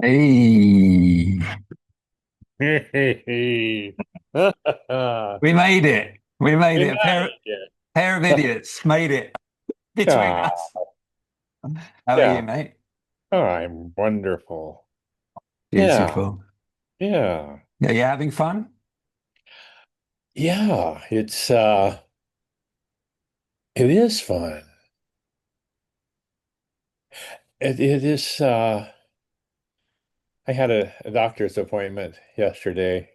Hey, Hey. we made it. We made We it. A made it. pair of idiots made it between Ah, us. How are you, yeah, mate? I'm wonderful. Yeah, Beautiful. yeah, Yeah, you having fun? yeah. It is fun. It is. I had a doctor's appointment yesterday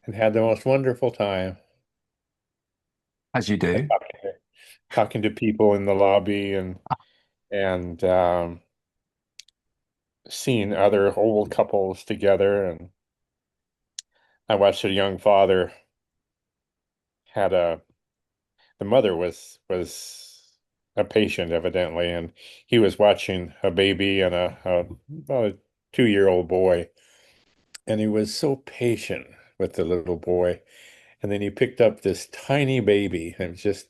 and had the most wonderful time. As you And do. talking to people in the lobby and seeing other old couples together. And I watched a young father had a the mother was a patient evidently, and he was watching a baby and about a 2-year-old boy, and he was so patient with the little boy. And then he picked up this tiny baby, and it was just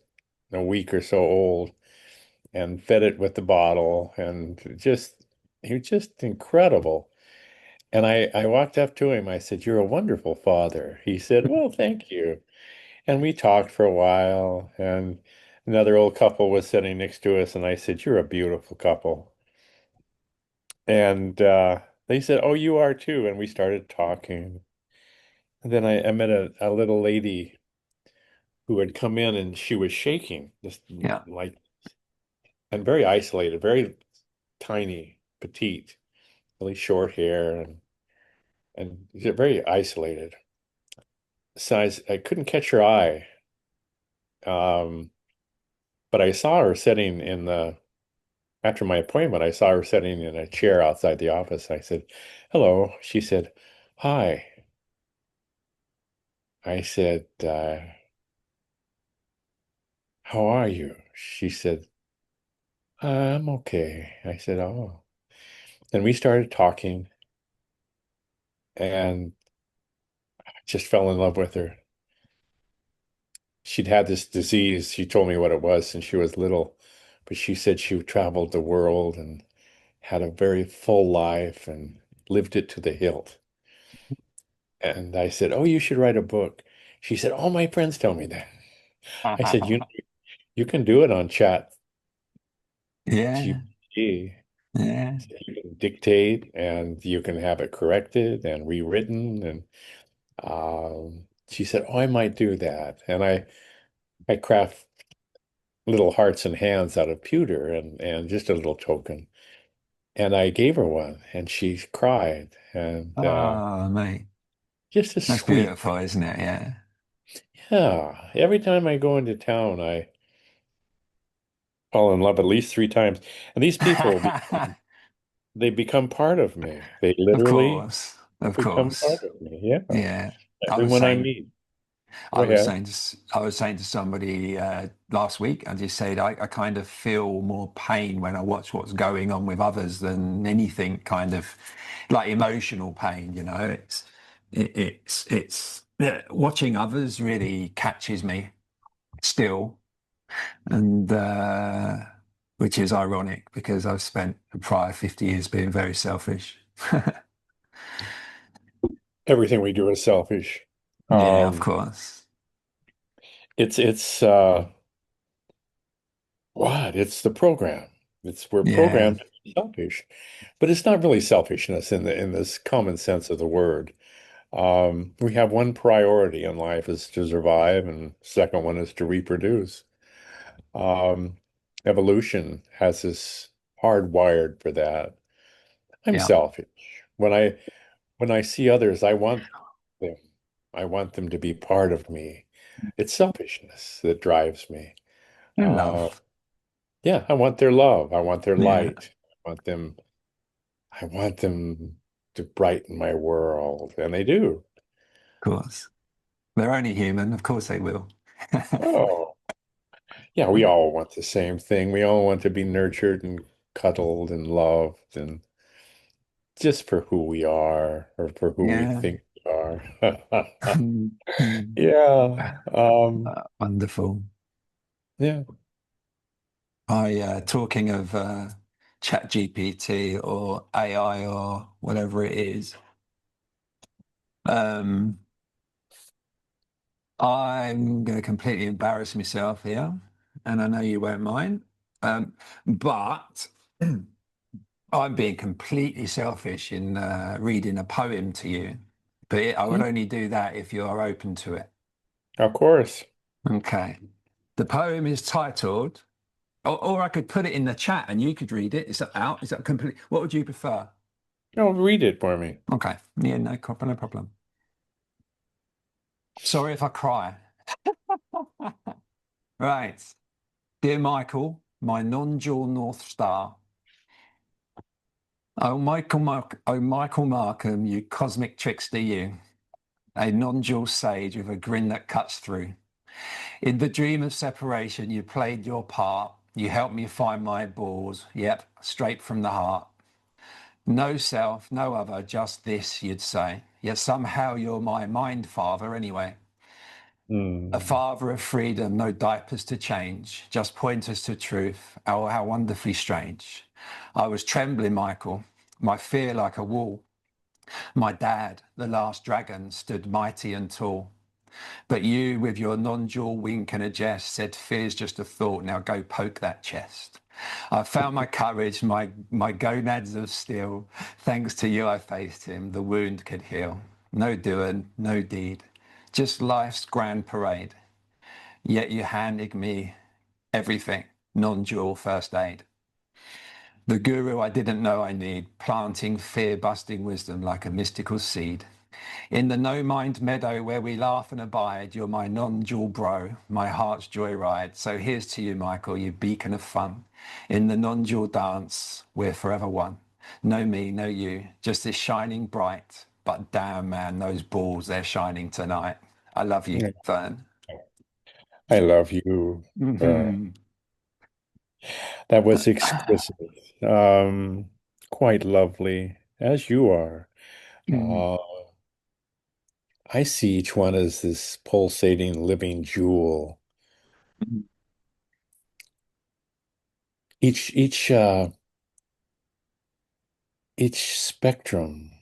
a week or so old, and fed it with the bottle, and just he was just incredible. And I walked up to him. I said, "You're a wonderful father." He said, "Well, thank you." And we talked for a while, and another old couple was sitting next to us, and I said, "You're a beautiful couple." And they said, "Oh, you are too." And we started talking. And then I met a little lady who had come in, and she was shaking, just Yeah. like, and very isolated, very tiny, petite, really short hair, and very isolated. So I couldn't catch her eye. Um, but I saw her sitting after my appointment, I saw her sitting in a chair outside the office. I said, "Hello." She said, "Hi." I said, "How are you?" She said, "I'm okay." I said, "Oh." And we started talking and just fell in love with her. She'd had this disease. She told me what it was since she was little, but she said she traveled the world and had a very full life and lived it to the hilt. And I said, "Oh, you should write a book." She said, "All my friends tell me that." I said, "You can do it on Chat Yeah. GPT. Yeah. You can dictate and you can have it corrected and rewritten." And she said, "Oh, I might do that." And I craft little hearts and hands out of pewter and just a little token. And I gave her one, and she cried, and Oh, mate. just a That's sweet beautiful, thing. isn't it? Yeah. Yeah. Every time I go into town, I fall in love at least 3 times. And these people, they become part of me. They Of literally course. Of become part course. of me. Yeah. Yeah. I was Everyone I saying meet. Go ahead. I was saying to somebody last week, I just said I kind of feel more pain when I watch what's going on with others than anything kind of like emotional pain, you know. It's yeah, watching others really catches me still, and which is ironic because I've spent the prior 50 years being very selfish. Everything we do is selfish. Yeah, of Um, course. it's what? It's the program. We're Yeah, programmed to be selfish, but it's not really selfishness in this common sense of the word. We have one priority in life is to survive, and second one is to reproduce. Um, Evolution has this hardwired for that. I'm yeah, selfish. When I see others, them. I want them to be part of me. It's selfishness that drives me. and Uh, love. yeah, I want their love. I want their Yeah, of light. I want them to brighten my world, and they do. course. They're only human, of course they will. Oh, yeah, we all want the same thing. We all want to be nurtured and cuddled and loved, and just for who we are or for who we Yeah. think we are. Mm. Yeah. Wonderful. Yeah. I talking of ChatGPT or AI or whatever it is. Um, I'm going to completely embarrass myself here, and I know you won't mind. But I'm being completely selfish in reading a poem to you. But I would Mm, only do that if you are open to it. of course. Okay. The poem is titled, or I could put it in the chat and you could read it. Is that out? Is that complete? What would you prefer? No, read it for me. Okay. Yeah, no problem, no problem. Sorry if I cry. Right. Dear Michael, my non-dual North Star. Oh, Michael Markham, you cosmic trickster, you. A non-dual sage with a grin that cuts through. In the dream of separation, you played your part. You helped me find my balls. Yep, straight from the heart. No self, no other, just this, you'd say. Yet somehow you're my mind father anyway. A Mm. father of freedom, no diapers to change, just pointers to truth. Oh, how wonderfully strange. I was trembling, Michael, my fear like a wall. My dad, the last dragon, stood mighty and tall. But you, with your non-dual wink and a jest, said, fear's just a thought, now go poke that chest. I found my courage, my gonads of steel. Thanks to you, I faced him, the wound could heal. No doing, no deed, just life's grand parade. Yet you handed me everything, non-dual first aid. The guru I didn't know I need, planting fear-busting wisdom like a mystical seed. In the no-mind meadow where we laugh and abide, you're my non-dual bro, my heart's joyride. So here's to you, Michael, you beacon of fun. In the non-dual dance, we're forever one. No me, no you, just this shining bright. But damn, man, those balls, they're shining tonight. I love you, Yeah. Vern. I love you. Uh, Mhm. that was exquisite. Um, Quite lovely, as you are. Uh, I see each one as this pulsating living jewel. Each spectrum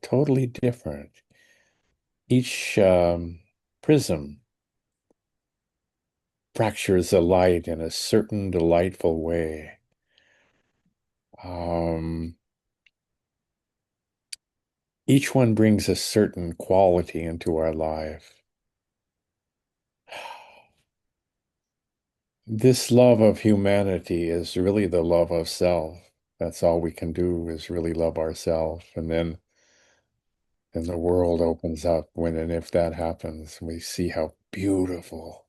totally different. Each prism fractures the light in a certain delightful way. Um, each one brings a certain quality into our life. This love of humanity is really the love of self. That's all we can do is really love ourselves. And the world opens up when and if that happens. We see how beautiful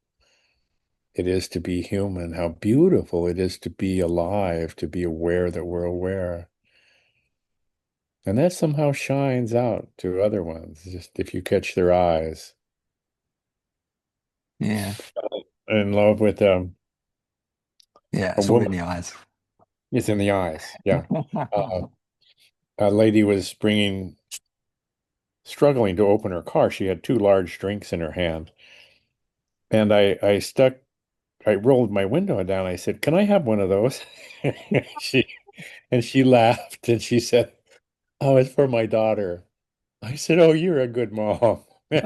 it is to be human, how beautiful it is to be alive, to be aware that we're aware. And that somehow shines out to other ones, just if you catch their eyes. Yeah, In love with yeah, a it's all woman, in the eyes. it's in the eyes. Yeah. Uh, a lady was struggling to open her car. She had two large drinks in her hand. And I rolled my window down. I said, "Can I have one of those?" She and she laughed and she said, "Oh, it's for my daughter." I said, "Oh, you're a good mom."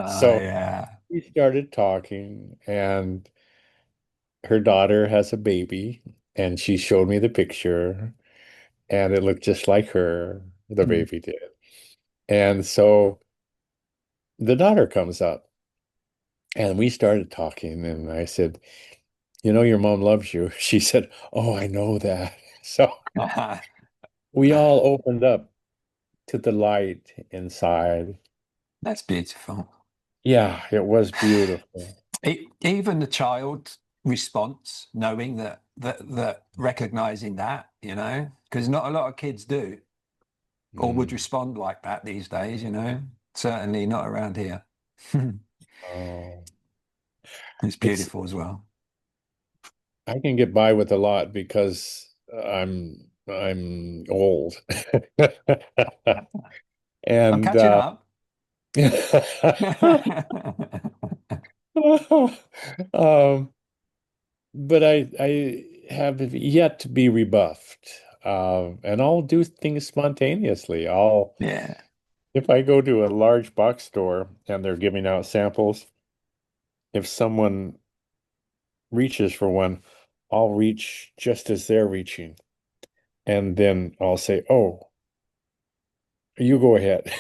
So Yeah. we started talking, and her daughter has a baby, and she showed me the picture, and it looked just like her, the Mm. baby did. And so the daughter comes up, and we started talking, and I said, "You know, your mom loves you." She said, "Oh, I know that." So we all opened up to the light inside. That's beautiful. Yeah, it was beautiful. Even the child response, knowing that recognizing that, because not a lot of kids do or would Mm. respond like that these days, certainly not around here. Oh, It's it's beautiful as well. I can get by with a lot because I'm old. I'm And catching up. um but I have yet to be rebuffed. And I'll do things spontaneously. I'll Yeah. If I go to a large box store and they're giving out samples, if someone reaches for one, I'll reach just as they're reaching. And then I'll say, "Oh, you go ahead."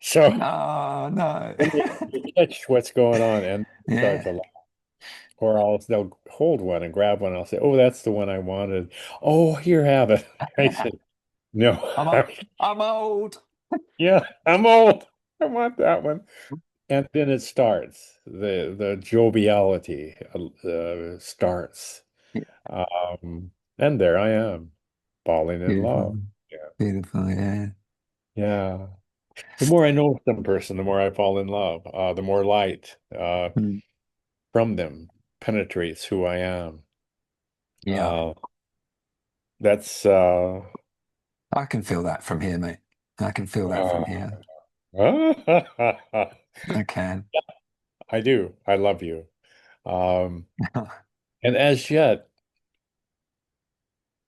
So Oh no. then you catch what's going on and start to Yeah. laugh. Or they'll hold one and grab one. I'll say, "Oh, that's the one I wanted." "Oh, here, have it." I said, "No, I'm old. I'm old. yeah, I'm old. I want that one." And then it starts. The joviality starts. Yeah. And there I am, falling in love. Beautiful. Yeah. Beautiful. Yeah. Yeah. The more I know some person, the more I fall in love. The more light Mm. from them penetrates who I am. Yeah. Uh, that's I can feel that from here, mate. I can feel that from uh, here. I can. I do. I love you. Um, and as yet,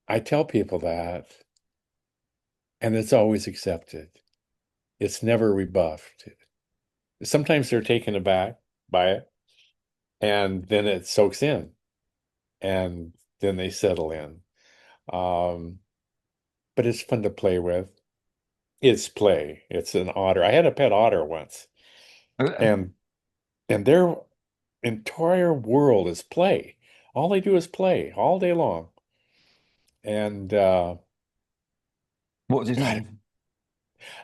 I tell people that, and it's always accepted. It's never rebuffed. Sometimes they're taken aback by it, and then it soaks in, and then they settle in. Um, but it's fun to play with. It's play. It's an otter. I had a pet otter once, and their entire world is play. All they do is play all day long. And What was his God, name?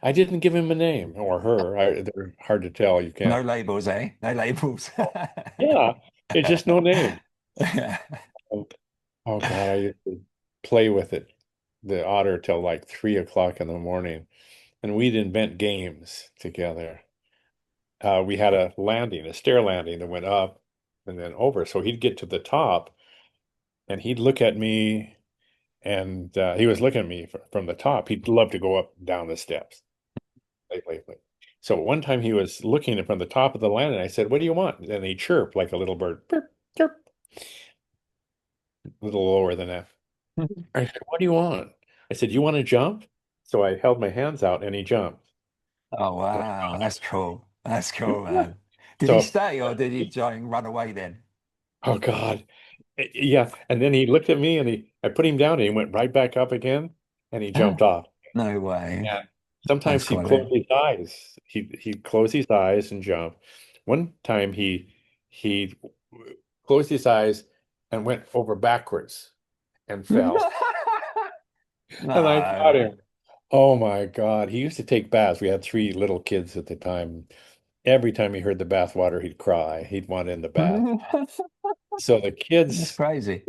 I didn't give him a name or her. They're hard to tell. You No can't. labels, eh? No labels. Yeah, it's just no name. Yeah. Oh, oh God, I used to play with it, the otter, till like 3 o'clock in the morning, and we'd invent games together. We had a landing, a stair landing that went up and then over. So he'd get to the top and he'd look at me, and he was looking at me from the top. He'd love to go up and down the steps. Wait. So one time he was looking from the top of the landing. I said, "What do you want?" And he chirped like a little bird, chirp, chirp, a little lower than that. I said, "What do you want?" I said, "You want to jump?" So I held my hands out and he jumped. Oh And wow, that's cool. That's cool, I, man. Did he so, stay or did he try and run away then? oh God. Yeah. And then he looked at me and I put him down and he went right back up again and he jumped off. No way. Yeah. That's Sometimes he'd close quality. his eyes. He'd close his eyes and jump. One time he closed his eyes and went over backwards and fell. And I caught No. him. Oh my God. He used to take baths. We had three little kids at the time. Every time he heard the bath water, he'd cry. He'd want in the bath. So the That's kids, crazy.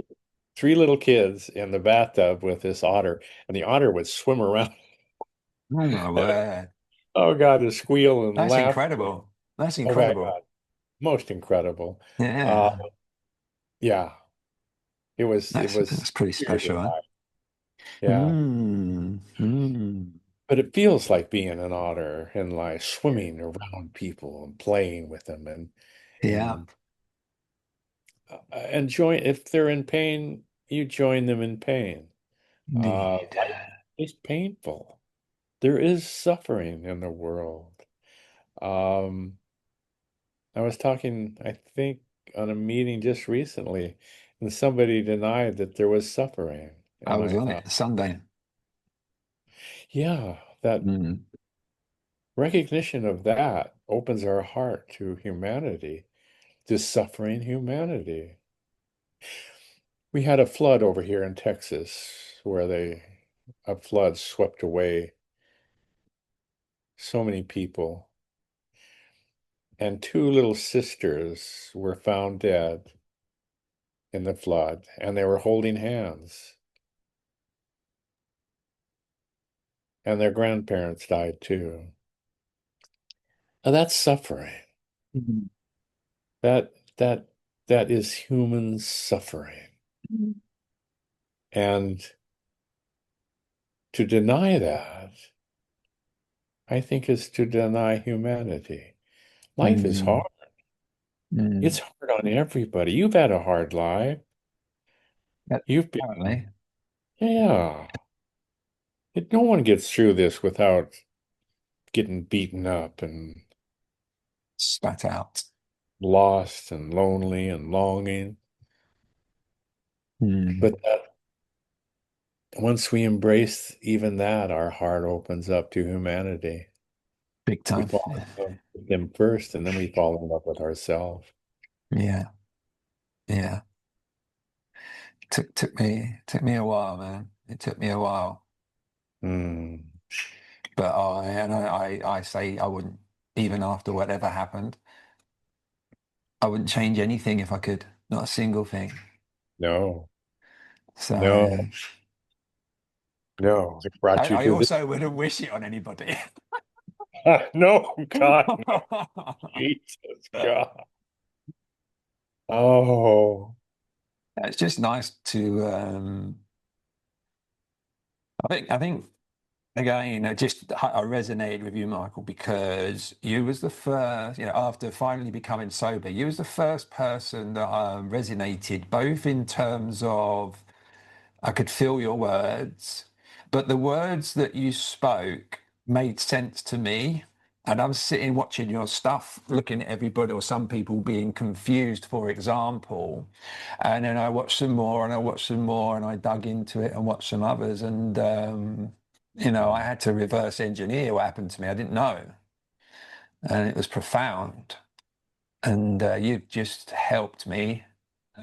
three little kids in the bathtub with this otter, and the otter would swim around. Oh my word. Oh God, to squeal and That's laugh. incredible. That's Oh my incredible. God, most incredible. Uh, Yeah. yeah, it was That's pretty weird special, and huh? nice. Yeah, Mm, mm. but it feels like being an otter and like swimming around people and playing with them Yeah, and join. If they're in pain, you join them in pain. indeed. Life is painful. There is suffering in the world. Um, I was talking, I think, on a meeting just recently, and somebody denied that there was suffering. I And was I on thought, it Sunday. yeah, that Mm. recognition of that opens our heart to humanity, to suffering humanity. We had a flood over here in Texas where a flood swept away so many people, and two little sisters were found dead in the flood, and they were holding hands, and their grandparents died too. Now that's suffering. Mm. That that that is human suffering. And to deny that, I think, is to deny humanity. Life is Mm. hard. It's Mm. hard on everybody. You've had a hard life. Yeah, You've been, apparently. yeah. no one gets through this without getting beaten up and Spat out. lost and lonely and longing. Mm. But once we embrace even that, our heart opens up to humanity. Big We time. fall in love with them first, and then we fall in love with ourselves. Yeah. Yeah. Took me a while, man. It took me a while. Mm, But I say I wouldn't, even after whatever happened, I wouldn't change anything if I could. Not a single thing. no, So no, no. It brought you I to this. also wouldn't wish it on anybody. No, God, no. Jesus, God. Oh, It's just nice to I think again, I resonated with you, Michael, because you was the first, after finally becoming sober, you was the first person that resonated, both in terms of I could feel your words, but the words that you spoke made sense to me. And I'm sitting watching your stuff, looking at everybody or some people being confused, for example. And then I watched some more and I watched some more and I dug into it and watched some others. And, I had to reverse engineer what happened to me. I didn't know. And it was profound. And you've just helped me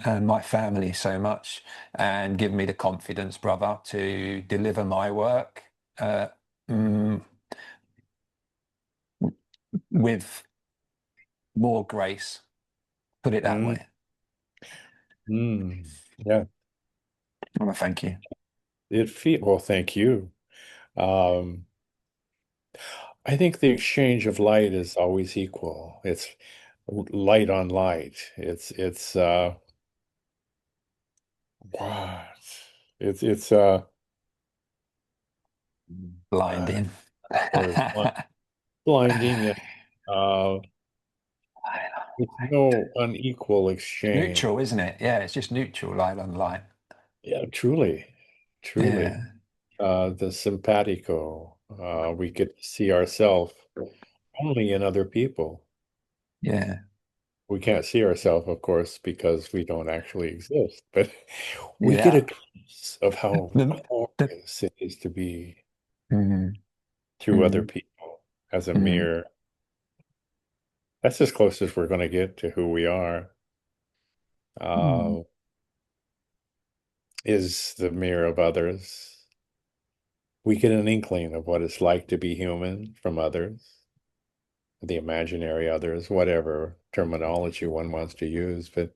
and my family so much and given me the confidence, brother, to deliver my work uh, mm, with more grace. Put it that mm, way. yeah. I want to thank you. Well, thank you. Um, I think the exchange of light is always equal. It's light on light. It's what? It's uh Blinding. word blinding. Yeah. Uh, it's no unequal exchange. Neutral, isn't it? Yeah, it's just neutral, light on light. Yeah, truly, truly. Yeah, The simpatico. We get to see ourselves only in other people. yeah, We can't see ourselves, of course, because we don't actually exist, but we get a yeah. glimpse of how The, the, glorious it is to be mm, through other mm, people as a mm, mirror. That's as close as we're going to get to who we are, mm, uh, is the mirror of others. We get an inkling of what it's like to be human from others, the imaginary others, whatever terminology one wants to use, but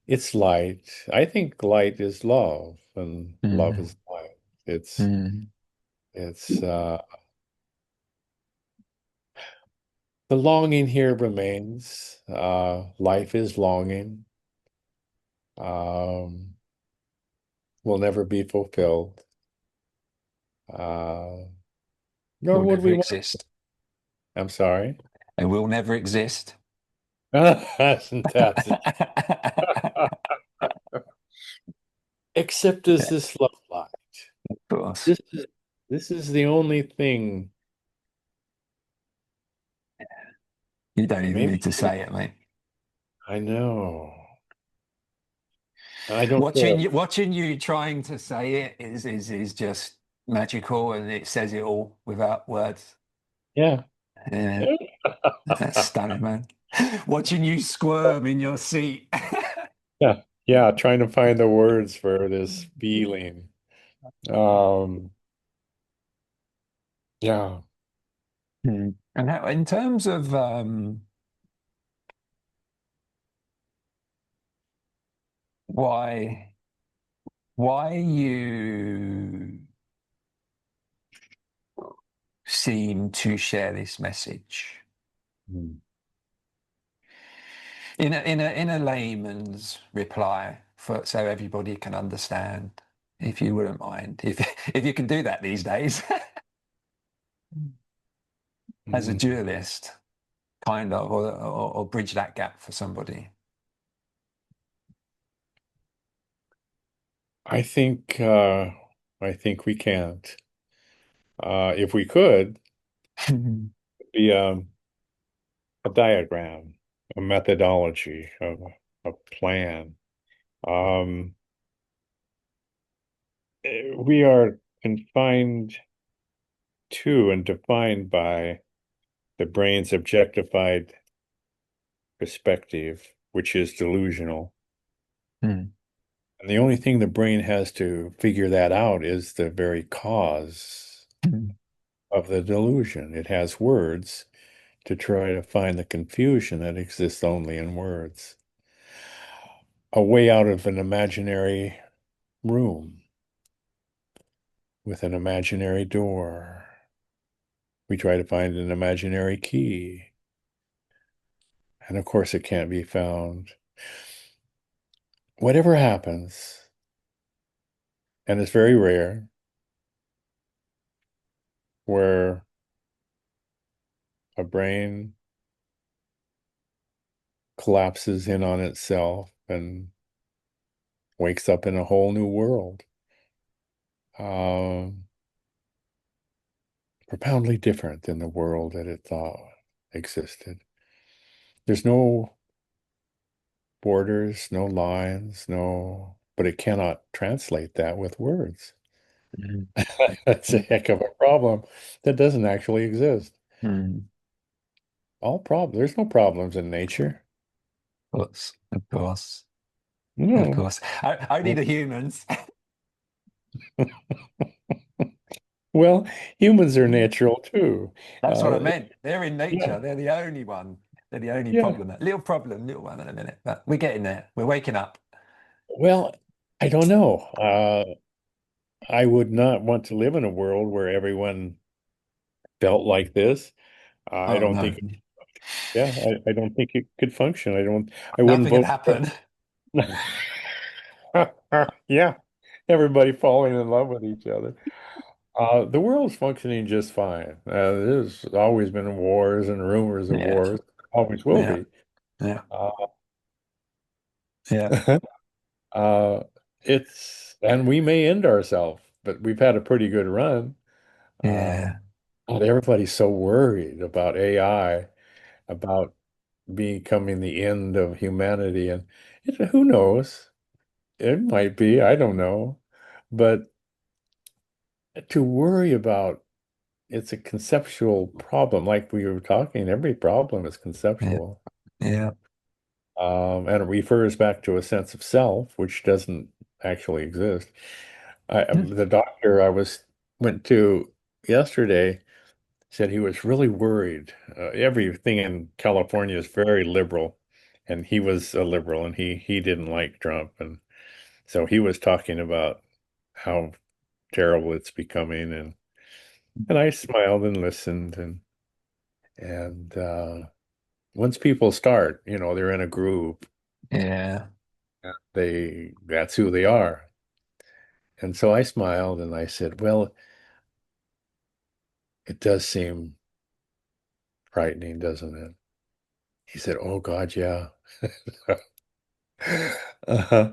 it's light. I think light is love, and love mm, is light. It's mm, it's the longing here remains. Life is longing. Um, will never be fulfilled. Uh, nor will would never we want. exist. I'm sorry. It will never exist. Isn't that except as Yeah, this love light. of course. This is this is the only thing. You don't even Maybe need to say it, mate. I know. I don't Watching care. you, watching you trying to say it is just magical, and it says it all without words. Yeah. Yeah, that's stunning, man. Watching you squirm in your seat. Yeah. Yeah. Trying to find the words for this feeling. Um, yeah. Hmm. And how, in terms of why why you seem to share this message Mm. in a layman's reply for so everybody can understand, if you wouldn't mind, if you can do that these days, as a Mm. dualist, kind of, or bridge that gap for somebody. I think I think we can't. If we could, be a diagram, a methodology, a plan. Um, we are confined to and defined by the brain's objectified perspective, which is delusional. Mm, And the only thing the brain has to figure that out is the very cause mm, of the delusion. It has words to try to find the confusion that exists only in words. A way out of an imaginary room with an imaginary door. We try to find an imaginary key. And of course, it can't be found. Whatever happens, and it's very rare, where a brain collapses in on itself and wakes up in a whole new world, um, profoundly different than the world that it thought existed. There's no borders, no lines, but it cannot translate that with words. mm, That's a heck of a problem that doesn't actually exist. mm. There's no problems in nature. Of course, of No. course. Only the humans. Well, humans are natural too. That's what I Uh, meant. They're in yeah, nature. They're the only one. They're the only yeah. problem, little one in a minute. But we're getting there. We're waking up. Well, I don't know. I would not want to live in a world where everyone felt like this. I Oh don't no, think, yeah, I don't think it could function. I wouldn't nothing can vote for happen. it. Yeah, everybody falling in love with each other. The world's functioning just fine. There's always been wars and rumors of Yeah, wars. Always will yeah, be. yeah, Uh, yeah, uh, and we may end ourselves, but we've had a pretty good run. Uh, yeah, but everybody's so worried about AI, about becoming the end of humanity, and who knows? It might be. I don't know. But to worry about it's a conceptual problem. Like we were talking, every problem is yeah, conceptual. yeah. And it refers back to a sense of self, which doesn't actually exist. Mm, The doctor went to yesterday said he was really worried. Everything in California is very liberal, and he was a liberal, and he didn't like Trump, and so he was talking about how terrible it's becoming, and I smiled and listened, and once people start, they're in a group, yeah, that's who they are. And so I smiled and I said, well, it does seem frightening, doesn't it? He said, oh God, yeah. Uh-huh.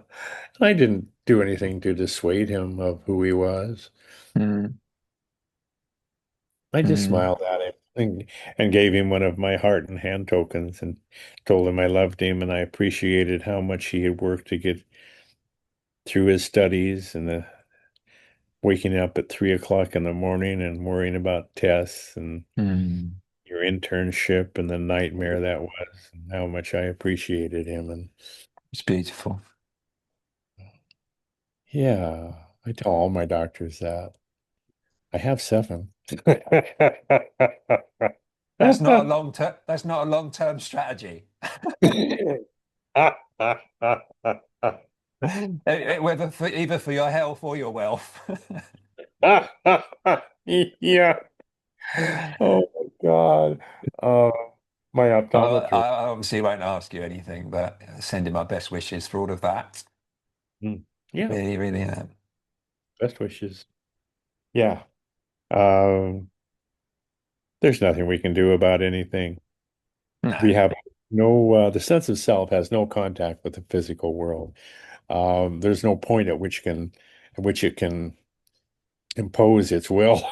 I didn't do anything to dissuade him of who he was. mm, I just mm, smiled at him and gave him one of my heart and hand tokens and told him I loved him and I appreciated how much he had worked to get through his studies and the waking up at 3 o'clock in the morning and worrying about tests and mm. your internship and the nightmare that was, and how much I appreciated him. And It's beautiful. yeah, I tell all my doctors that. I have seven. That's not a long term. That's not a long-term strategy. Whether either for your health or your wealth. Yeah. Oh my God. Uh, my optometrist. I obviously won't ask you anything, but sending my best wishes for all of that. Mm. Yeah, Really, really. best wishes. Yeah. Um, there's nothing we can do about anything. We No. have the sense of self has no contact with the physical world. There's no point at which it can impose its will.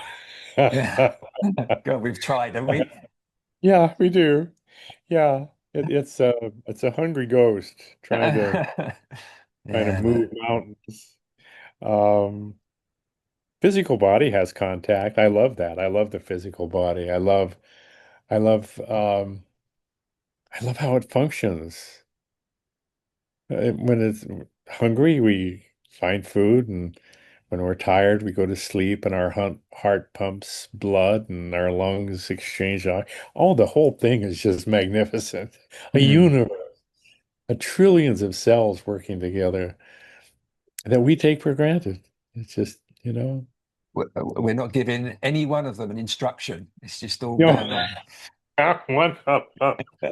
Yeah. God, we've tried, haven't we? Yeah, we do. Yeah, it's a hungry ghost trying to Yeah, move man. mountains. Um, Physical body has contact. I love that. I love the physical body. I love I love how it functions. When it's hungry, we find food, and when we're tired, we go to sleep, and our heart pumps blood, and our lungs exchange oxygen. Oh, the whole thing is just magnificent. A Mm. universe, a trillions of cells working together that we take for granted. It's just, We're not giving any one of them an instruction. It's just all you going know, on. one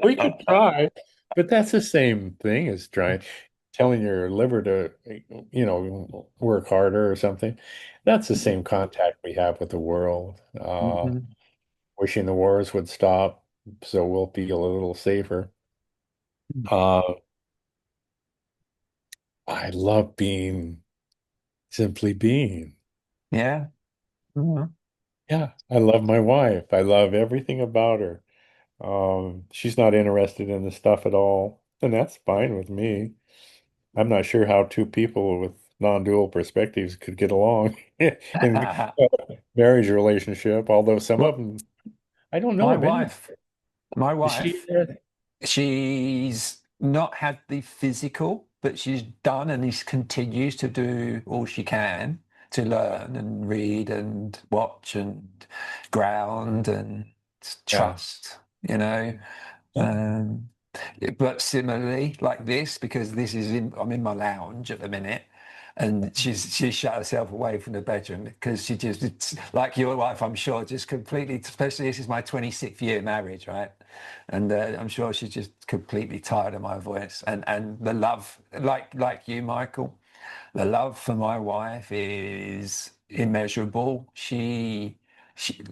we could try, but that's the same thing as telling your liver to, work harder or something. That's the same contact we have with the world. Mhm. Wishing the wars would stop so we'll feel a little safer. Uh, I love simply being. Yeah. Mhm. Yeah, I love my wife. I love everything about her. She's not interested in the stuff at all, and that's fine with me. I'm not sure how two people with non-dual perspectives could get along in a marriage relationship, although some of Well, them, I don't know my of any. wife, my Is she? wife, she's not had the physical, but she's done and she continues to do all she can to learn and read and watch and ground and Yeah. trust, you know. Um, but similarly, like this, because I'm in my lounge at the minute, and she's shut herself away from the bedroom because she just, it's like your wife, I'm sure, just completely. Especially this is my 26th year marriage, right? And I'm sure she's just completely tired of my voice and the love, like you, Michael. The love for my wife is immeasurable.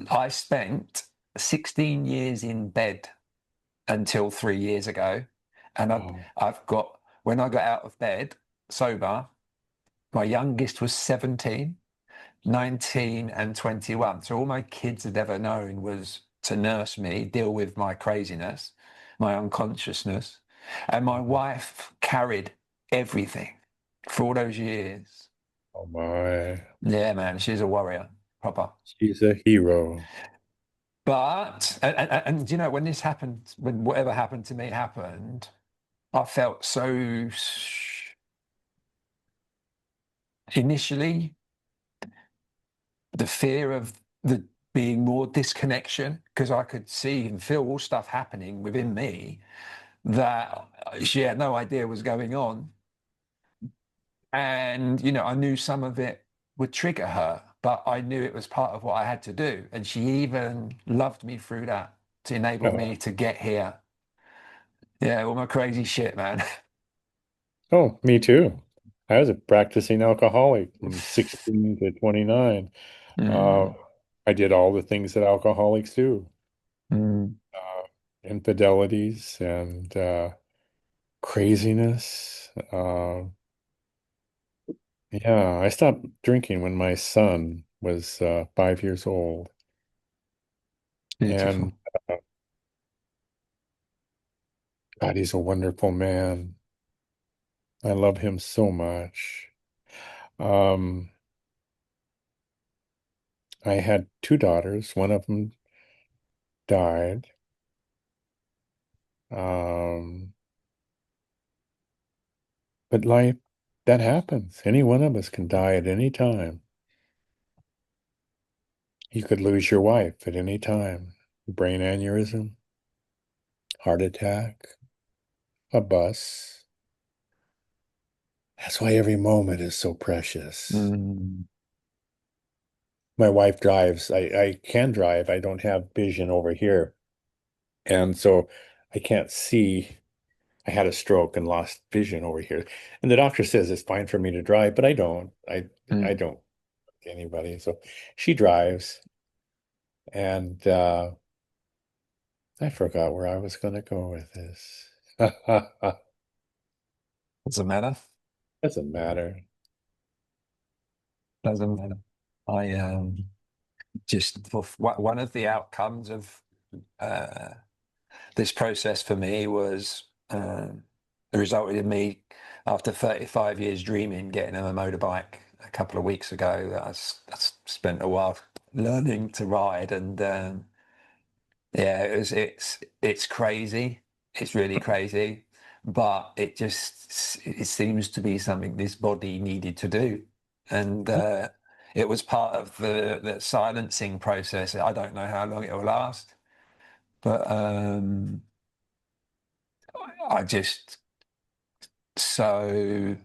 I spent 16 years in bed until 3 years ago. And Oh, I've got, when I got out of bed sober, my youngest was 17, 19, and 21. So all my kids had ever known was to nurse me, deal with my craziness, my unconsciousness. And my wife carried everything for all those years. oh my. Yeah, man, she's a warrior, proper. She's a hero. But, you know, when this happened, when whatever happened to me happened, I felt so initially the fear of the being more disconnection because I could see and feel all stuff happening within me that she had no idea was going on. And, you know, I knew some of it would trigger her, but I knew it was part of what I had to do. And she even loved me through that to enable Oh, me to get here. Yeah, all my crazy shit, man. oh, me too. I was a practicing alcoholic from 16 to 29. Uh, Mm, I did all the things that alcoholics do. mm, Uh, Infidelities and craziness. Yeah, I stopped drinking when my son was 5 years old. And beautiful. God, he's a wonderful man. I love him so much. Um, I had two daughters. One of them died. Um, but life, that happens. Any one of us can die at any time. You could lose your wife at any time. Brain aneurysm, heart attack, a bus. That's why every moment is so precious. Mm, My wife drives. I can drive. I don't have vision over here. And so I can't see. I had a stroke and lost vision over here. And the doctor says it's fine for me to drive, but I don't. I mm. don't to anybody. So she drives. And I forgot where I was going to go with this. Doesn't matter. Doesn't matter. Doesn't matter. I just for one of the outcomes of uh, this process for me was it resulted in me after 35 years dreaming getting a motorbike a couple of weeks ago. I spent a while learning to ride, and yeah, it's crazy. It's really crazy, but it seems to be something this body needed to do, and it was part of the silencing process. I don't know how long it will last, but I just so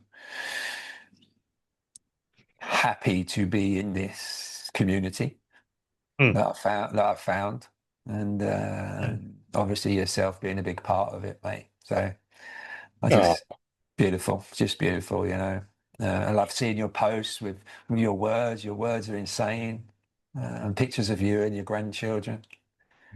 happy to be in this community Hmm. that I've found, and obviously yourself being a big part of it, mate. So I Oh, just beautiful, just beautiful, you know. I love seeing your posts with your words. Your words are insane, and pictures of you and your grandchildren.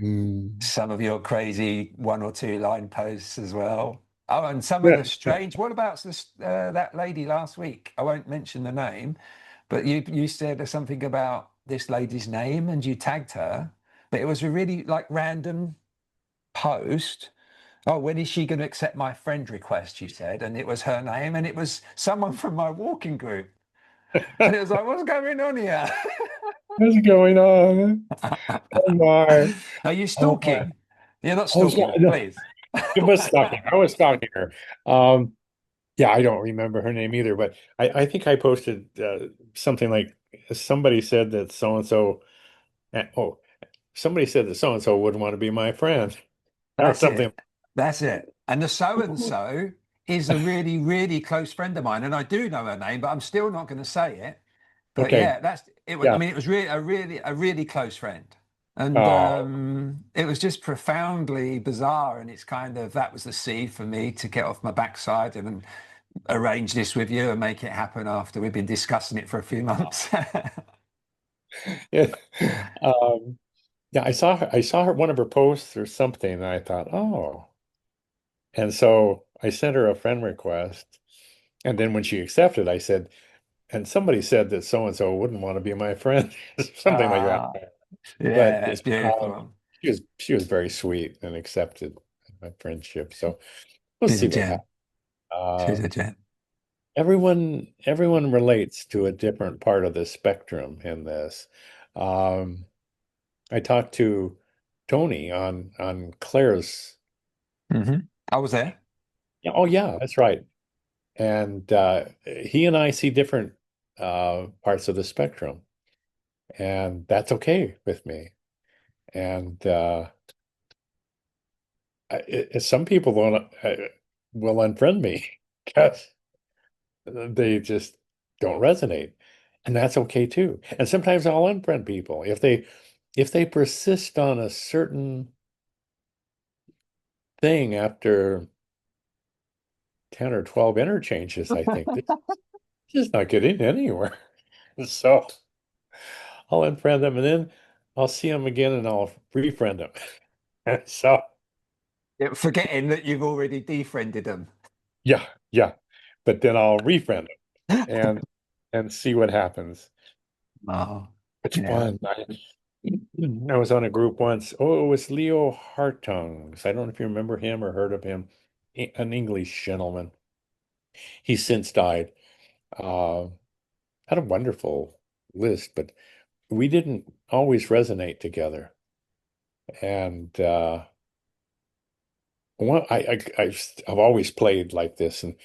mm. Some of your crazy one or two line posts as well. Oh, and some of Yeah. the strange. What about this, that lady last week? I won't mention the name, but you said something about this lady's name and you tagged her, but it was a really like random post. Oh, when is she going to accept my friend request? You said, and it was her name, and it was someone from my walking group, and it was like, what's going on here? What's going on? Oh my. Are you Oh my. stalking? You're not Oh yeah, stalking, no, please. it was stalking. I was stalking her. Um, yeah, I don't remember her name either, but I think I posted something like somebody said that so and so. Oh, somebody said that so and so wouldn't want to be my friend or That's something. it. That's it. And the so and so is a really, really close friend of mine. And I do know her name, but I'm still not going to say it. But Okay. yeah, that's it was, I Yeah. mean, it was really close friend. And Oh, it was just profoundly bizarre. And it's kind of that was the seed for me to get off my backside and arrange this with you and make it happen after we've been discussing it for a few months. yeah. Um, yeah, I saw her one of her posts or something, and I thought, oh. And so I sent her a friend request. And then when she accepted, I said, and somebody said that so and so wouldn't want to be my friend, something like that. Ah, yeah, But it's beautiful. she was very sweet and accepted my friendship. So we'll She's a see what gem. happens. She's Uh, a gem. everyone relates to a different part of the spectrum in this. Um, I talked to Tony on Claire's. I was there. Yeah, oh yeah, that's right. And he and I see different parts of the spectrum, and that's okay with me. And some people will unfriend me because they just don't resonate, and that's okay too. And sometimes I'll unfriend people if they persist on a certain thing after 10 or 12 interchanges. I think this is just not getting anywhere. So I'll unfriend them, and then I'll see them again, and I'll refriend them. And so Yeah, forgetting that you've already defriended them. yeah, yeah. But then I'll refriend them and see what happens. Oh, It's yeah. fun. I was on a group once. Oh, it was Leo Hartungs. I don't know if you remember him or heard of him. An English gentleman. He's since died. Uh, had a wonderful list, but we didn't always resonate together. And I've always played like this. And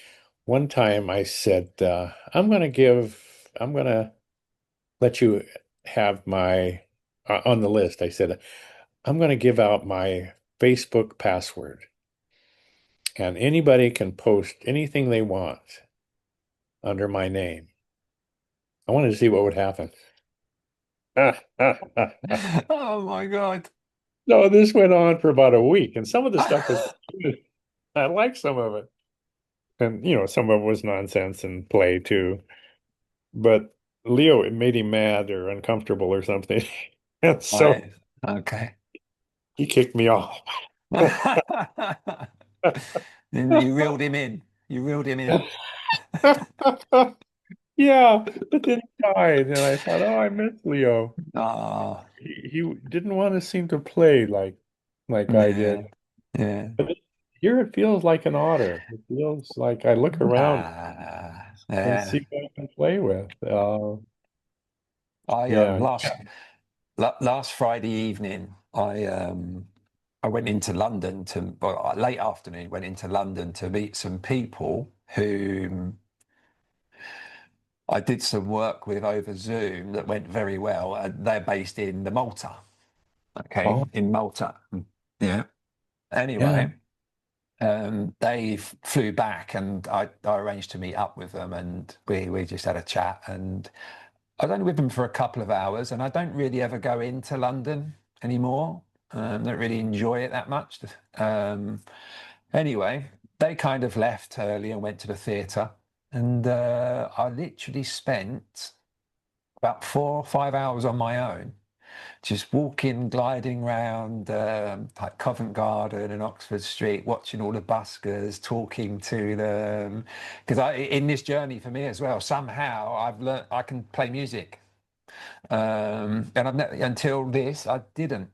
one time I said, I'm gonna let you have my on the list. I said, I'm gonna give out my Facebook password, and anybody can post anything they want under my name. I wanted to see what would happen. Oh my God. No, this went on for about a week, and some of the stuff was good. I liked some of it. And some of it was nonsense and play too. But Leo, it made him mad or uncomfortable or something. And so Right. Okay. he kicked me off. Then you reeled him in. You reeled him in. Yeah, but then he died, and I thought, oh, I miss Leo. Oh, He didn't want to seem to play like I yeah, did. yeah. But here it feels like an otter. It feels like I look around and Yeah. see what I can play with. I Yeah. last Friday evening, I went into London to well, late afternoon. Went into London to meet some people whom I did some work with over Zoom that went very well. They're based in the Malta. Okay, Oh, in Malta. Yeah. yeah. Anyway, they flew back, and I arranged to meet up with them, and we just had a chat. And I was only with them for a couple of hours, and I don't really ever go into London anymore. Don't really enjoy it that much. Um, anyway, they kind of left early and went to the theatre, and I literally spent about 4 or 5 hours on my own, just walking, gliding around like Covent Garden and Oxford Street, watching all the buskers, talking to them. Because in this journey for me as well, somehow I've learned I can play music. And until this, I didn't.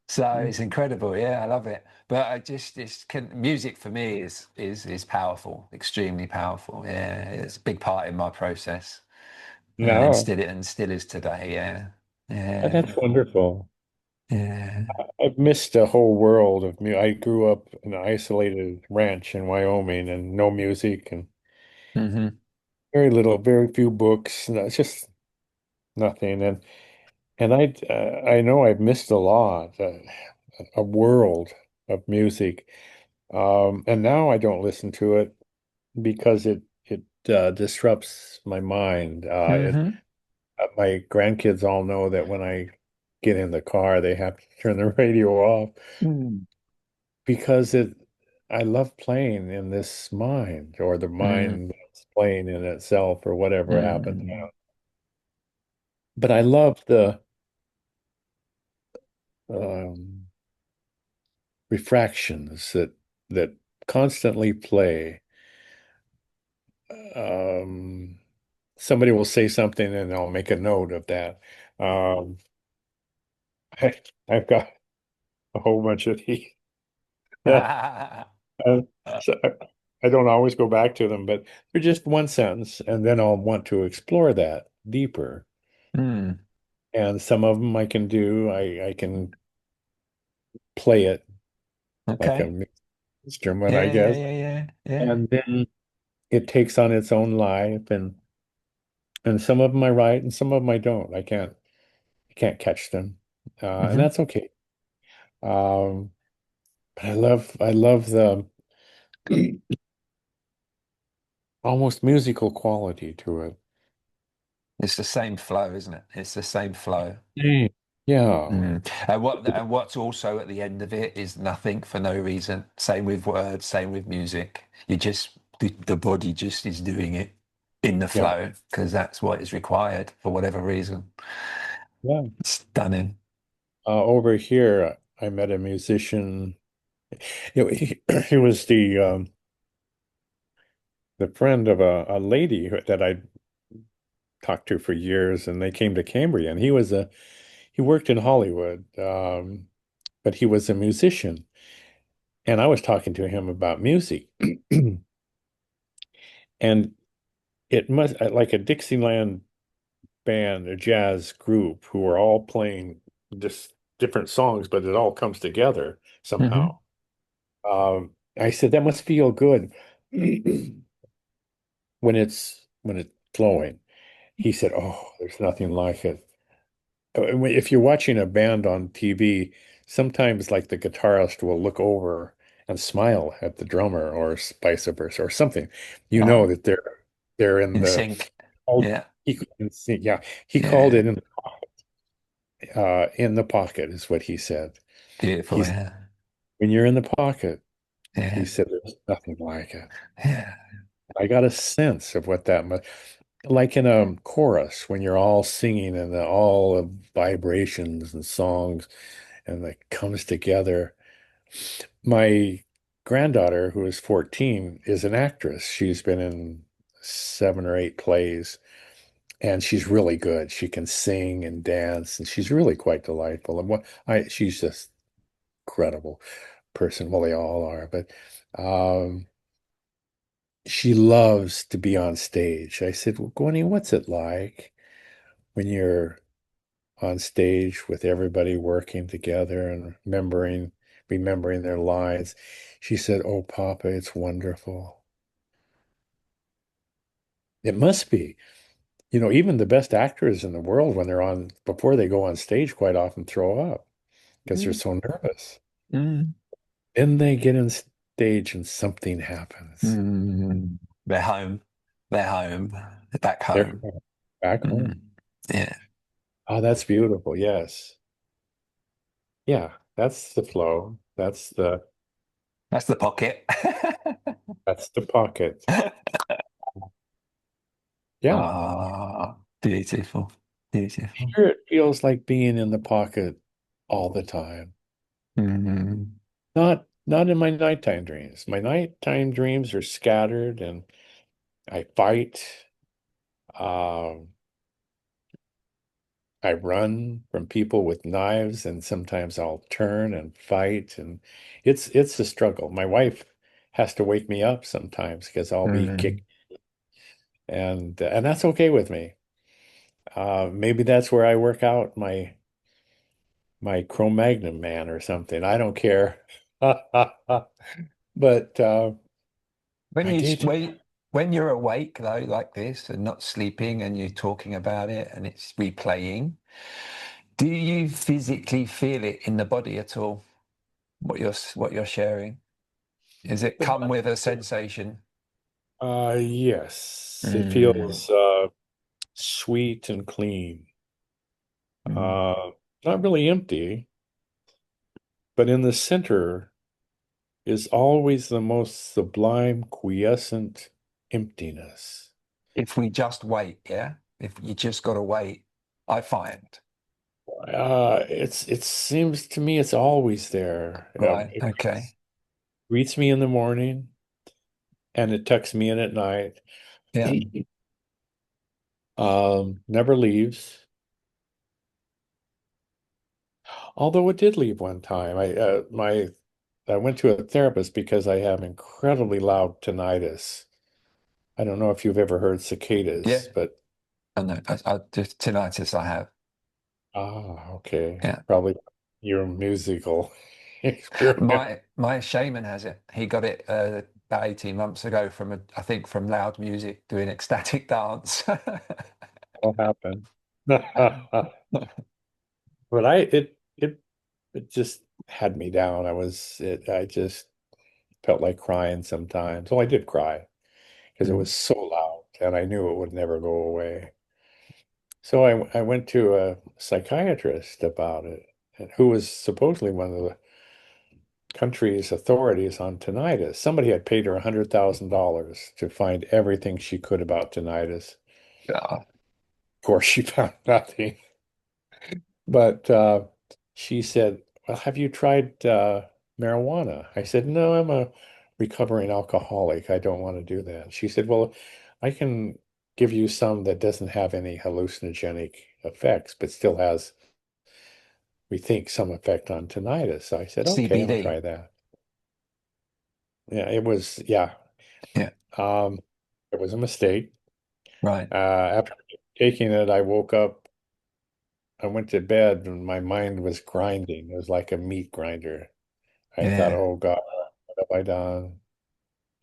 So it's incredible. Yeah, I love it. But music for me is powerful, extremely powerful. Yeah, it's a big part in my process, No, and still is today. Yeah, that's yeah, wonderful. yeah. I've missed a whole world of music. I grew up in an isolated ranch in Wyoming and no music and Hmm. very little, very few books. No, it's just nothing. And I know I've missed a lot, a world of music. And now I don't listen to it because it disrupts my mind. Hmm. My grandkids all know that when I get in the car, they have to turn the radio off Mm. because I love playing in this mind or the Mm. mind that's playing in itself or whatever happened. Mm. But I love the um, refractions that constantly play. Um, Somebody will say something and I'll make a note of that. Um, I, I've got a whole bunch of these. Uh, so I don't always go back to them, but they're just one sentence, and then I'll want to explore that deeper. Mm. And some of them I can do. I can play it like a Okay. music instrument, I Yeah, yeah, guess. yeah, yeah, yeah. And then it takes on its own life, and some of them I write, and some of them I don't. I can't catch them, and Hmm. that's okay. Um, but I love the almost musical quality to it. It's the same flow, isn't it? It's the same flow. Mm. Yeah, Mm. And what's also at the end of it is nothing for no reason. Same with words, same with music. The body just is doing it in the yeah, flow because that's what is required for whatever reason. yeah. Stunning. Over here, I met a musician. He was the friend of a lady that I talked to for years, and they came to Cambria. And he worked in Hollywood, but he was a musician. And I was talking to him about music, and it must like a Dixieland band, a jazz group who are all playing just different songs, but it all comes together Hmm. somehow. I said that must feel good when it's flowing. He said, "Oh, there's nothing like it." If you're watching a band on TV, sometimes like the guitarist will look over and smile at the drummer or vice versa or something. You know Oh, that they're in in the sync. oh, Yeah, yeah, he called yeah. it in the pocket is what he said. Beautiful. He's Yeah, when you're in the pocket, he yeah, said there's nothing like it. yeah. I got a sense of what that must like in a chorus when you're all singing and all the vibrations and songs and it comes together. My granddaughter, who is 14, is an actress. She's been in 7 or 8 plays, and she's really good. She can sing and dance, and she's really quite delightful. And she's just incredible person. Well, they all are, but um, she loves to be on stage. I said, "Well, Gwenny, what's it like when you're on stage with everybody working together and remembering their lines?" She said, "Oh, Papa, it's wonderful. It must be. Even the best actors in the world, when before they go on stage, quite often throw up because they're Mm. so nervous. Mm. Then they get on stage and something happens. Mm. They're home. They're home. They're back They're home. back Mm. home. Yeah. Oh, that's beautiful. Yes. Yeah, that's the flow. That's the pocket. That's the pocket. Yeah. Ah, beautiful. Beautiful. Here it feels like being in the pocket all the time. Mm. Not in my nighttime dreams. My nighttime dreams are scattered and I fight. Um, I run from people with knives and sometimes I'll turn and fight and it's a struggle. My wife has to wake me up sometimes because I'll be Mm. kicked and that's okay with me. Maybe that's where I work out my Cro-Magnon man or something. I don't care. But When my you day to when you're awake though, like this, and not sleeping, and you're talking about it, and it's replaying, do you physically feel it in the body at all? What you're sharing? Is it come with a sensation? yes, it Mm. feels sweet and clean. Mm. Uh, Not really empty, but in the center is always the most sublime, quiescent emptiness. If we just wait, yeah? If you just got to wait, I find. It seems to me it's always there. Right. It Okay. greets me in the morning and it tucks me in at night. Yeah. Never leaves. Although it did leave one time. I went to a therapist because I have incredibly loud tinnitus. I don't know if you've ever heard Yeah. cicadas, but I know. Just tinnitus I have. okay. Yeah. Probably your musical experience. My shaman has it. He got it about 18 months ago from I think from loud music doing ecstatic dance. Will happen. But it just had me down. I just felt like crying sometimes. Well, I did cry because it Mm. was so loud and I knew it would never go away. So I went to a psychiatrist about it, and who was supposedly one of the country's authorities on tinnitus. Somebody had paid her $100,000 to find everything she could about tinnitus. God. Of course, she found nothing. But she said, "Well, have you tried marijuana?" I said, "No, I'm a recovering alcoholic. I don't want to do that." She said, "Well, I can give you some that doesn't have any hallucinogenic effects, but still has, we think, some effect on tinnitus." I said, "Okay, I'll CBD. try that." Yeah, Yeah. um, it was a mistake. Right. After taking it, I woke up. I went to bed and my mind was grinding. It was like a meat grinder. I thought, Yeah. oh God, what have I done?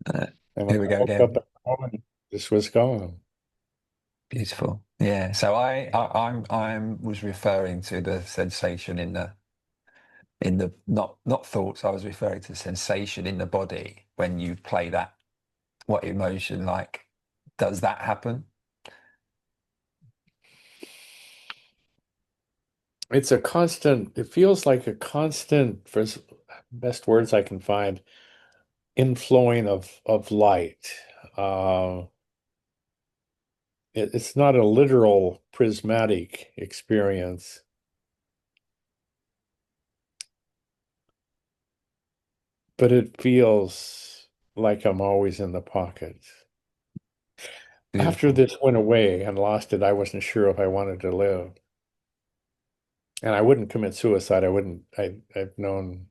Uh, And when Here we I go woke up again. in the morning, this was gone. Beautiful. Yeah. So I'm was referring to the sensation in the not thoughts. I was referring to sensation in the body when you play that. What emotion like does that happen? It's a constant, it feels like a constant, best words I can find, inflowing of light. Uh, it's not a literal prismatic experience, but it feels like I'm always in the pocket. after Beautiful. this went away and lost it, I wasn't sure if I wanted to live. And I wouldn't commit suicide. I wouldn't. I've known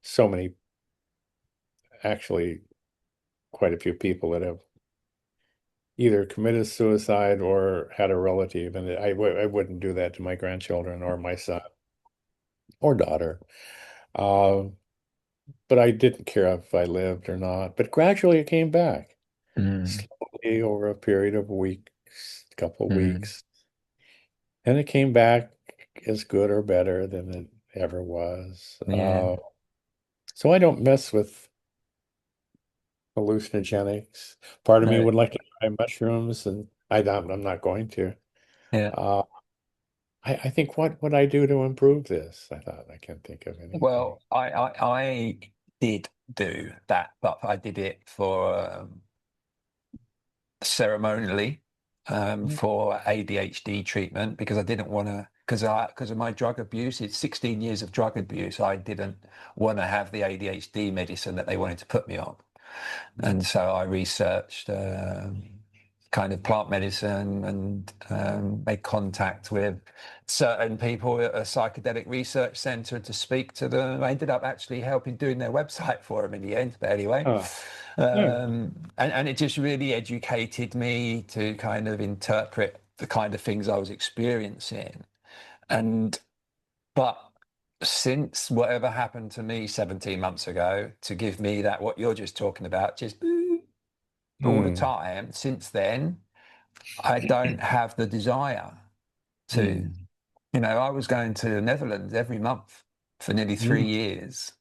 so many, actually, quite a few people that have either committed suicide or had a relative, and I wouldn't do that to my grandchildren or my son or daughter. Um, but I didn't care if I lived or not. But gradually it came back, Mm, slowly over a period of weeks, couple mm, weeks, and it came back as good or better than it ever was. yeah, So I don't mess with hallucinogenics. Part of me no, would like to try mushrooms, and I'm not going to. yeah. Uh, I think what would I do to improve this? I thought I can't think of anything. Well, I did do that, but I did it for ceremonially for ADHD treatment because I didn't want to because of my drug abuse. It's 16 years of drug abuse. I didn't want to have the ADHD medicine that they wanted to put me on. And so I researched kind of plant medicine and made contact with certain people at a psychedelic research center to speak to them. I ended up actually helping doing their website for them in the end, but anyway. Huh. Yeah. And it just really educated me to kind of interpret the kind of things I was experiencing. And but since whatever happened to me 17 months ago to give me that what you're just talking about, just all the Hmm. time, since then, I don't have the desire to, Hmm. I was going to the Netherlands every month for nearly three Hmm. years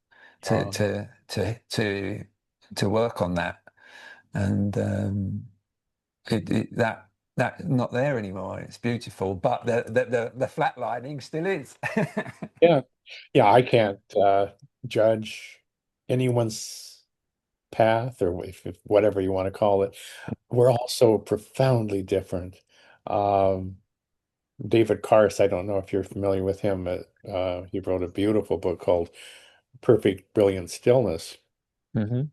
to Wow. to to to to work on that. And that not there anymore. It's beautiful, but the flatlining still is. Yeah. Yeah, I can't judge anyone's path or if whatever you want to call it. We're all so profoundly different. Um, David Karst, I don't know if you're familiar with him. He wrote a beautiful book called Perfect Brilliant Stillness. Hmm.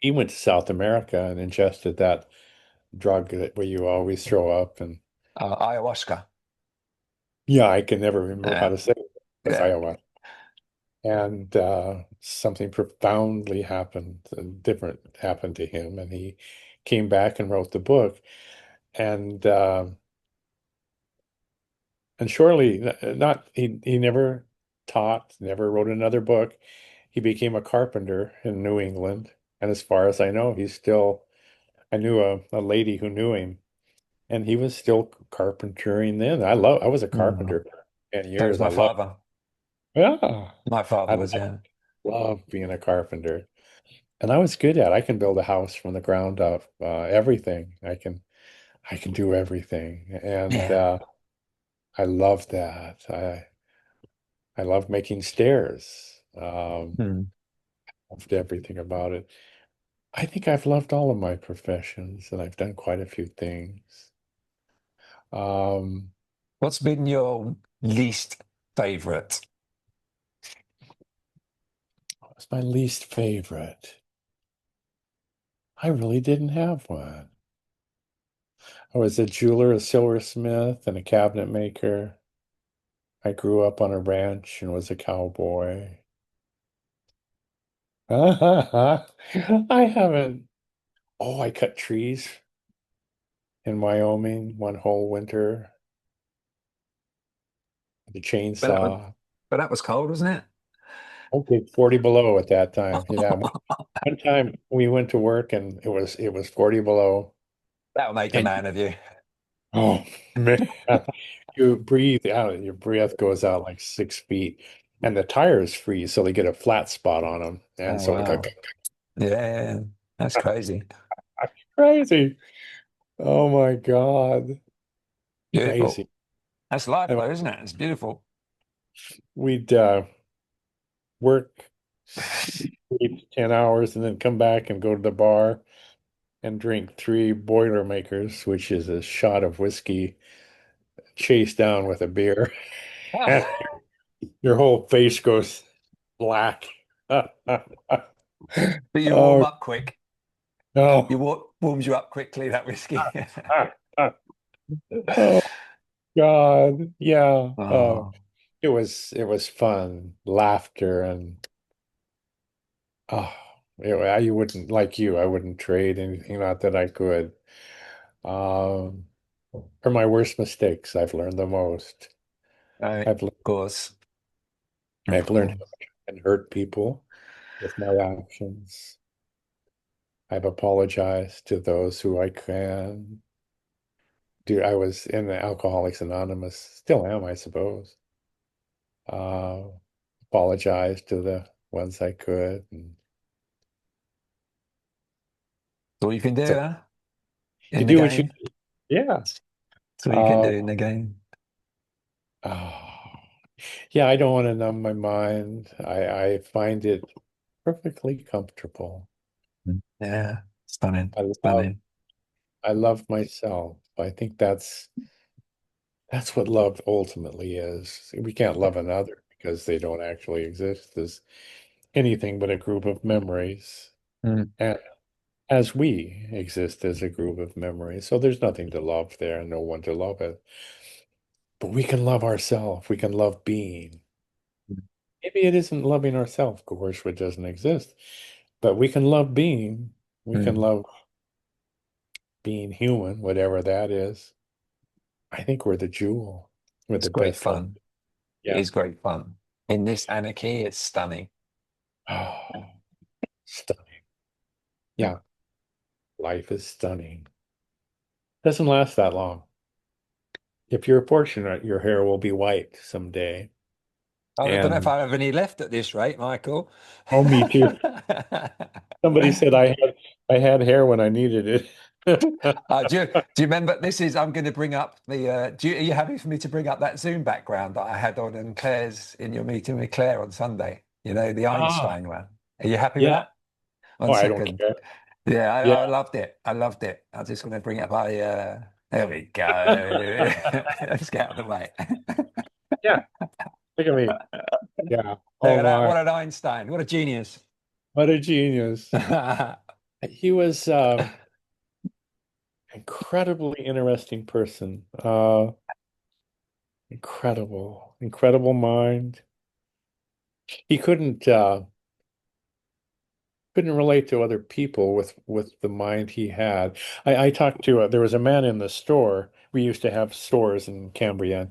He went to South America and ingested that drug that where you always throw up. And Ayahuasca. yeah, I can never remember how Yeah, to say it. That's yeah, Iowa. And something profoundly happened, different happened to him. And he came back and wrote the book. And and surely not he never taught, never wrote another book. He became a carpenter in New England. And as far as I know, he's still, I knew a lady who knew him, and he was still carpentering then. I was a mm. carpenter for 10 So was years. my father. Yeah, My father I was, yeah. love being a carpenter. And I was good at, I can build a house from the ground up, everything. I can do everything. And Yeah. I love that. I love making stairs. Mm. Loved everything about it. I think I've loved all of my professions and I've done quite a few things. Um, What's been your least favorite? what was my least favorite? I really didn't have one. I was a jeweler, a silversmith, and a cabinet maker. I grew up on a ranch and was a cowboy. I haven't. Oh, I cut trees in Wyoming one whole winter with a But that was, chainsaw. but that was cold, wasn't it? Okay, 40 below at that time. Yeah. One time we went to work and it was 40 below. That'll make a And man of you. oh man, you breathe out, your breath goes out like 6 feet, and the tires freeze, so they get a flat spot on them. And Oh, so it got wow. Yeah, that's crazy. crazy. Oh my God. Beautiful. Crazy. That's life, And though, isn't it? It's beautiful. we'd work 8 to 10 hours and then come back and go to the bar and drink three Boilermakers, which is a shot of whiskey chased down with a beer. And your whole face goes black. But you warm Oh, up quick. No. You warms you up quickly, that whiskey. Oh God. Yeah. Oh, It was fun, laughter, and oh, I wouldn't like you. I wouldn't trade anything, not that I could. Um, for my worst mistakes, I've learned the most. of I've le- course. Of I've learned course. how much I can hurt people with my actions. I've apologized to those who I can. Dude, I was in the Alcoholics Anonymous, still am, I suppose. Uh, apologized to the ones I could. And That's all you can do, so huh? you In the do what you, game. yeah. That's all you can do Uh, in the game. oh, yeah, I don't want to numb my mind. I find it perfectly comfortable. Yeah. Stunning. I love Stunning. I love myself. I think that's what love ultimately is. We can't love another because they don't actually exist as anything but a group of memories. Mm. And as we exist as a group of memories. So there's nothing to love there and no one to love it. But we can love ourselves. We can love being. Maybe it isn't loving ourselves, of course, which doesn't exist. But we can love being. We can Mm. love being human, whatever that is. I think we're the jewel. We're It's the great best love. fun. It Yeah. is great fun. In this anarchy, it's stunning. Oh, stunning. Yeah. Life is stunning. Doesn't last that long. If you're fortunate, your hair will be white someday. I don't know if And I have any left at this rate, Michael. oh, me too. Somebody said I had hair when I needed it. Do you remember? I'm going to bring up are you happy for me to bring up that Zoom background that I had on and Claire's in your meeting with Claire on Sunday? You know, the Ah, Einstein one. Are you happy with yeah. that? Oh, One I don't second. care. Yeah, Yeah. I loved it. I loved it. I just want to bring it up. There we go. Let's get out of the way. Yeah. Look at me. Yeah. Look Oh at that. my. What an Einstein. What a genius. What a genius. He was incredibly interesting person. Incredible, incredible mind. He couldn't relate to other people with the mind he had. I talked to there was a man in the store. We used to have stores in Cambria.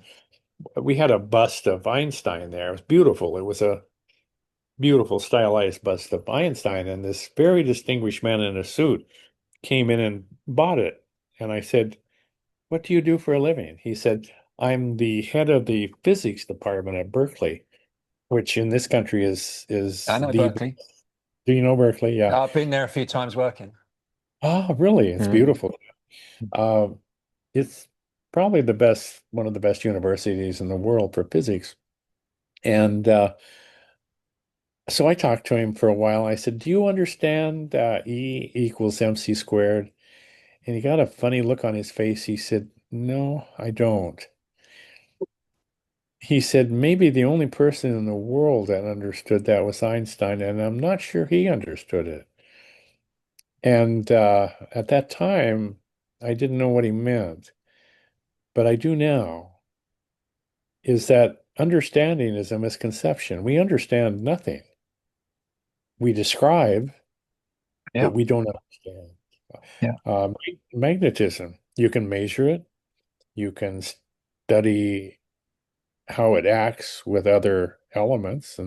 We had a bust of Einstein there. It was beautiful. It was a beautiful stylized bust of Einstein, and this very distinguished man in a suit came in and bought it. And I said, "What do you do for a living?" He said, "I'm the head of the physics department at Berkeley, which in this country is I know the Berkeley. do you know Berkeley? Yeah. I've been there a few times working. Oh, really? It's Mm. beautiful. Um, it's probably one of the best universities in the world for physics. And so I talked to him for a while. I said, "Do you understand E equals MC squared?" And he got a funny look on his face. He said, "No, I don't." He said, "Maybe the only person in the world that understood that was Einstein, and I'm not sure he understood it." And at that time, I didn't know what he meant, but I do now, is that understanding is a misconception. We understand nothing. We describe, but Yeah. we don't understand. Yeah. Magnetism, you can measure it, you can study how it acts with other elements,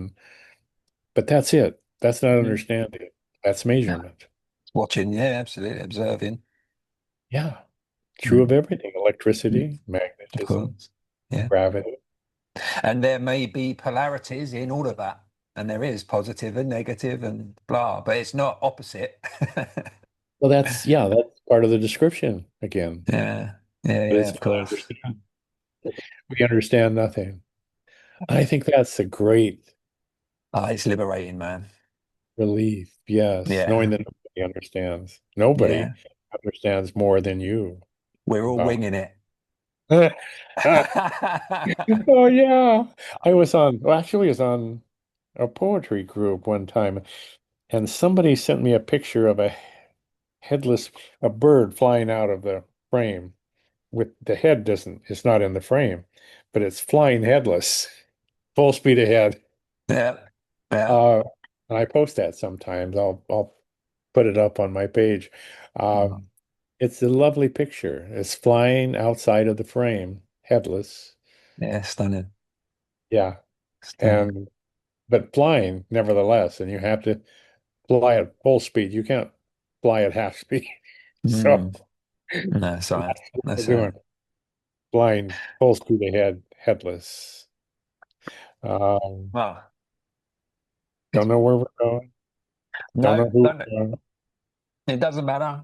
but that's it. That's not Mm. understanding. That's Yeah. measurement. Watching. Yeah, absolutely. Observing. Yeah, true of Mm. everything. Mm. Electricity, Of magnetism, course. Yeah. gravity. And there may be polarities in all of that. And there is positive and negative and blah, but it's not opposite. Well, that's part of the description again. Yeah. Yeah, But yeah, it's of not course. understand. We understand nothing. I think that's a great Ah, it's liberating, man. relief. Yes, knowing Yeah. that nobody understands. Nobody Yeah. understands more than you We're all about. winging it. Oh yeah. I was on a poetry group one time, and somebody sent me a picture of a headless, a bird flying out of the frame with the head doesn't, it's not in the frame, but it's flying headless, full speed ahead. Yeah. Yeah. Uh, and I post that sometimes. I'll put it up on my page. Oh, Um, it's a lovely picture. It's flying outside of the frame, headless. yeah, stunning. Yeah. Stunning. And but flying nevertheless, and you have to fly at full speed. You can't fly at half speed. So Mm. No, sorry. that's what we're That's doing. Flying full speed ahead, headless. Um, well, don't it's, know where we're going. Don't no, know who don't, we're going. it doesn't matter.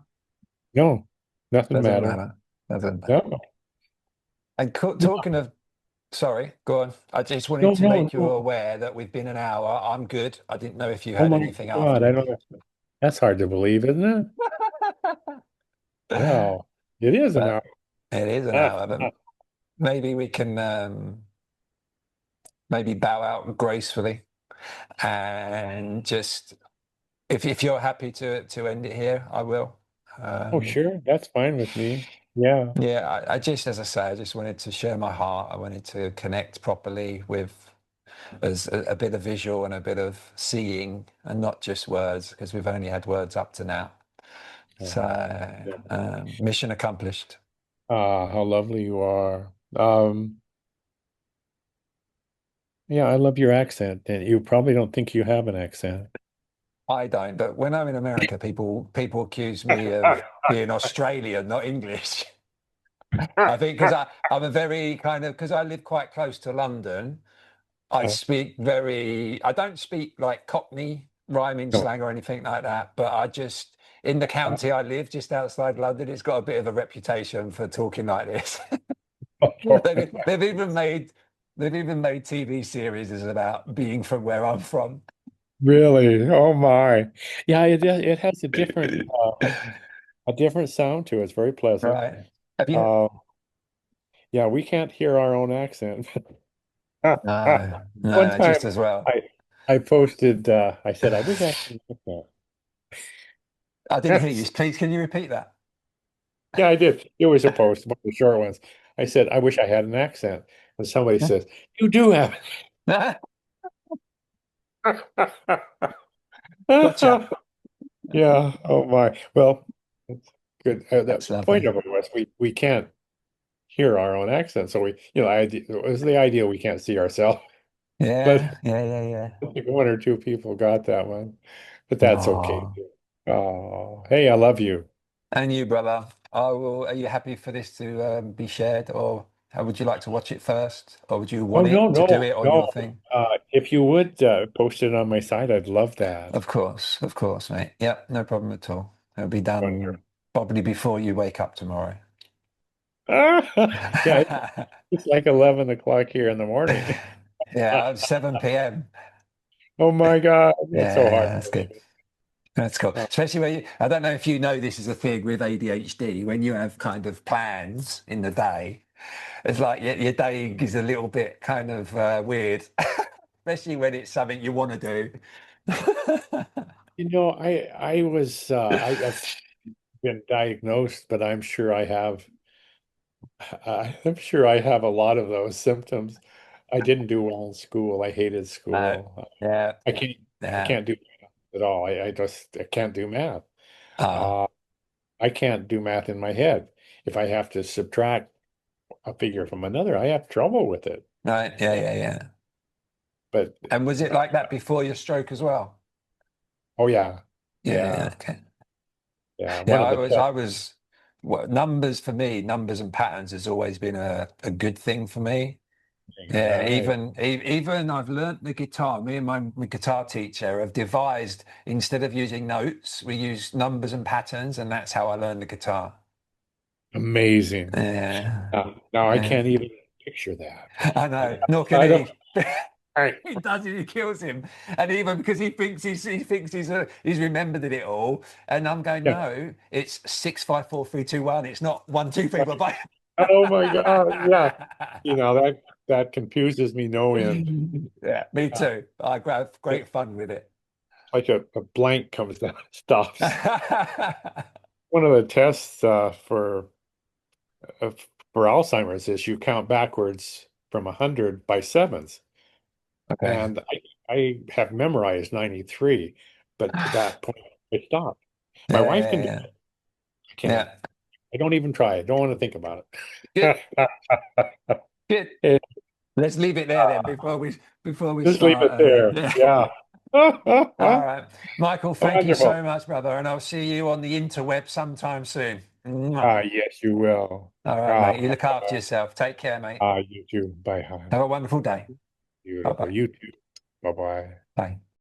No, nothing Doesn't matter. matter. Doesn't matter. No, And no, talking of, sorry, go on. I just wanted no, to no, make you no. aware that we've been an hour. I'm good. I didn't know if you Oh had my anything God, I afterwards. don't know. That's hard to believe, isn't it? Wow. It is an hour. But it is an Ah, hour, but ah. maybe we can maybe bow out gracefully and just if you're happy to end it here, I will. Oh, Um, sure. That's fine with me. Yeah. yeah, I just as I say, I just wanted to share my heart. I wanted to connect properly with as a bit of visual and a bit of seeing and not just words because we've only had words up to now. So Yeah. mission accomplished. Ah, how lovely you are. Yeah, I love your accent, and you probably don't think you have an accent. I don't, but when I'm in America, people accuse me of being Australian, not English. I think because I'm a very kind of because I live quite close to London. I speak very. I don't speak like Cockney rhyming No. slang or anything like that. But I just in the county I live, just outside London, it's got a bit of a reputation for talking like this. They've even made TV series about being from where I'm from. Really? Oh my. Yeah, it has a different sound to it. It's very pleasant. Right? Have you? Uh, yeah, we can't hear our own accent. No, no, One no, time just as well. I I posted I said I wish I had an I didn't hear you. accent. Please, can you repeat that? Yeah, I did. It was a post, one of the short ones. I said, I wish I had an accent. And somebody says, you do have it. Gotcha. Yeah. Oh my. Well, that's good. That's The point lovely. of it was we can't hear our own accent. So it was the idea we can't see ourselves. But Yeah, yeah, yeah, yeah. I think one or two people got that one. But that's okay. Oh, Oh, hey, I love you. and you, brother. I will. Are you happy for this to be shared, or how would you like to watch it first, or would you Oh want no, it to do no, it on no. your thing? If you would post it on my site, I'd love that. Of course, mate. Yep, no problem at all. It'll be done Wonderful. probably before you wake up tomorrow. Yeah, it's like 11 o'clock here in the morning. Yeah, 7 p.m. Oh my God, that's so hard. Yeah, that's good. That's cool. Uh, Especially when I don't know if you know this is a thing with ADHD, when you have kind of plans in the day, it's like your day is a little bit kind of weird, especially when it's something you want to do. I was I've been diagnosed, but I'm sure I have a lot of those symptoms. I didn't do well in school. I hated No, school. yeah, I can't I yeah. can't do math at all. I can't do math. Ah, Uh, I can't do math in my head. If I have to subtract a figure from another, I have trouble with it. right, yeah, yeah, yeah. But And was it like that before your stroke as well? oh yeah, Yeah, yeah, yeah, okay. yeah. Yeah, One of the I tests. was, well, numbers for me, numbers and patterns has always been a good thing for me. Yeah, Right. even I've learnt the guitar. Me and my guitar teacher have devised instead of using notes, we use numbers and patterns, and that's how I learned the guitar. Amazing. Yeah, Now I yeah. can't even picture that. I know. Nor can I don't. he. I, He does it. He kills him, and even because he's remembered it all, and I'm going, yeah. no, it's 6 5 4 3 2 1. It's not 1 2 3 4 5. Oh my God. Yeah. That confuses me no end. Yeah, me Uh, too. I have it, great fun with it. like a blank comes down, stops. one of the tests uh, for Alzheimer's is you count backwards from 100 by sevens. Okay. And I have memorized 93, but at that point I stopped. My wife can do Yeah, it. I can't. yeah. I don't even try. I don't want to think about Good, it. good. It- Let's leave it there then before we just leave start. it there. Yeah. Yeah. All right, Michael. Thank you Wonderful. so much, brother, and I'll see you on the interweb sometime soon. Mwah. Yes, you will. All right, Ah, mate. You look after yourself. Take care, mate. you too. Bye, hon. Have a wonderful day. Beautiful. Bye-bye. You too. Bye-bye. Bye.